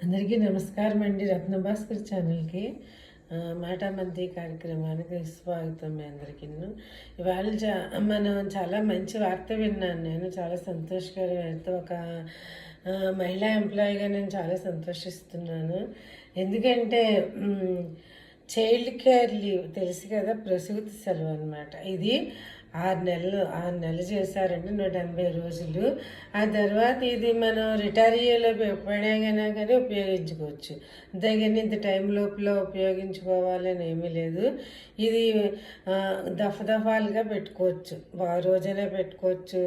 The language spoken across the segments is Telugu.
అందరికీ నమస్కారం అండి. రత్నభాస్కర్ ఛానల్కి మాటామంతి కార్యక్రమానికి స్వాగతం. మీ అందరికీ ఇవాళ మనం చాలా మంచి వార్త విన్నాను. నేను చాలా సంతోషకరమైన ఒక మహిళా ఎంప్లాయీగా నేను చాలా సంతోషిస్తున్నాను. ఎందుకంటే చైల్డ్ కేర్ లీవ్ తెలుసు కదా, ప్రసూతి సెలవు అనమాట. ఇది 6 నెలలు చేశారండి, 180 రోజులు. ఆ తర్వాత ఇది మనం రిటైర్ అయ్యేలోపు ఎప్పుడైనా కానీ ఉపయోగించుకోవచ్చు. అంతేగాని ఇంత టైం లోపల ఉపయోగించుకోవాలని ఏమీ లేదు. ఇది దఫాలుగా పెట్టుకోవచ్చు. రోజైనా పెట్టుకోవచ్చు,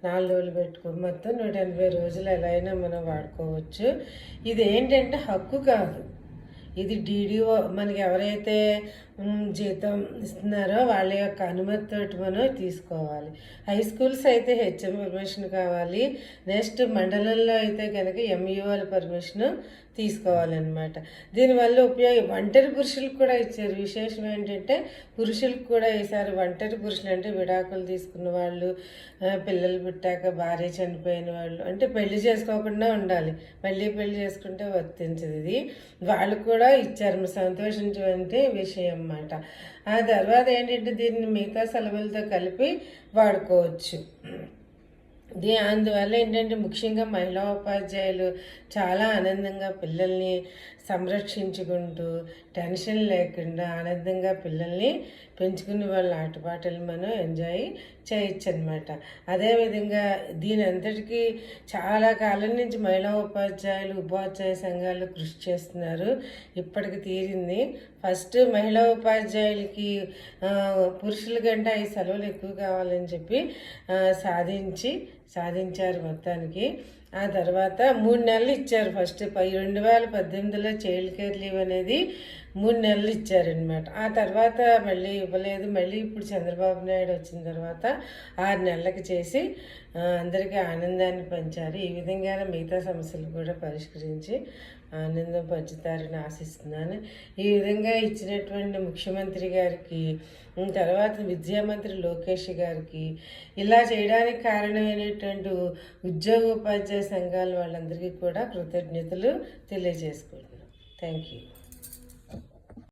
4 రోజులు పెట్టుకోవచ్చు, మొత్తం 180 రోజులు ఎలా అయినా మనం వాడుకోవచ్చు. ఇది ఏంటంటే హక్కు కాదు, ఇది DDO మనకి ఎవరైతే జీతం ఇస్తున్నారో వాళ్ళ యొక్క అనుమతితోటి మనం తీసుకోవాలి. హై స్కూల్స్ అయితే HM పర్మిషన్ కావాలి. నెక్స్ట్ మండలంలో అయితే కనుక MUL పర్మిషన్ తీసుకోవాలన్నమాట. దీనివల్ల ఒంటరి పురుషులకు కూడా ఇచ్చారు. విశేషం ఏంటంటే పురుషులకు కూడా వేశారు. ఒంటరి పురుషులు అంటే విడాకులు తీసుకున్న వాళ్ళు, పిల్లలు పుట్టాక భార్య చనిపోయిన వాళ్ళు, అంటే పెళ్లి చేసుకోకుండా ఉండాలి, మళ్ళీ పెళ్లి చేసుకుంటే వర్తించదు. ఇది వాళ్ళు కూడా ఇచ్చారు. సంతోషించే విషయం అన్నమాట. ఆ తర్వాత ఏంటంటే దీన్ని మిగతా సెలవులతో కలిపి వాడుకోవచ్చు. అందువల్ల ఏంటంటే ముఖ్యంగా మహిళా ఉపాధ్యాయులు చాలా ఆనందంగా పిల్లల్ని సంరక్షించుకుంటూ టెన్షన్ లేకుండా ఆనందంగా పిల్లల్ని పెంచుకునే వాళ్ళ ఆటపాటలు మనం ఎంజాయ్ చేయొచ్చు అనమాట. అదేవిధంగా దీని అంతటికీ చాలా కాలం నుంచి మహిళా ఉపాధ్యాయ సంఘాలు కృషి చేస్తున్నారు. ఇప్పటికి తీరింది. ఫస్ట్ మహిళా ఉపాధ్యాయులకి పురుషుల కంటే 5 సెలవులు ఎక్కువ కావాలని చెప్పి సాధించారు మొత్తానికి. ఆ తర్వాత 3 నెలలు ఇచ్చారు. ఫస్ట్ 2018లో చైల్డ్ కేర్ లీవ్ అనేది 3 నెలలు ఇచ్చారనమాట. ఆ తర్వాత మళ్ళీ ఇవ్వలేదు. మళ్ళీ ఇప్పుడు చంద్రబాబు నాయుడు వచ్చిన తర్వాత 6 నెలలకు చేసి అందరికీ ఆనందాన్ని పంచారు. ఈ విధంగా మిగతా సమస్యలు కూడా పరిష్కరించి ఆనందం పంచుతారని ఆశిస్తున్నాను. ఈ విధంగా ఇచ్చినటువంటి ముఖ్యమంత్రి గారికి, తర్వాత విద్యామంత్రి లోకేష్ గారికి, ఇలా చేయడానికి కారణమైనటువంటి ఉద్యోగ ఉపాధ్యాయ సంఘాల వాళ్ళందరికీ కూడా కృతజ్ఞతలు తెలియజేసుకుంటున్నాను. Thank you.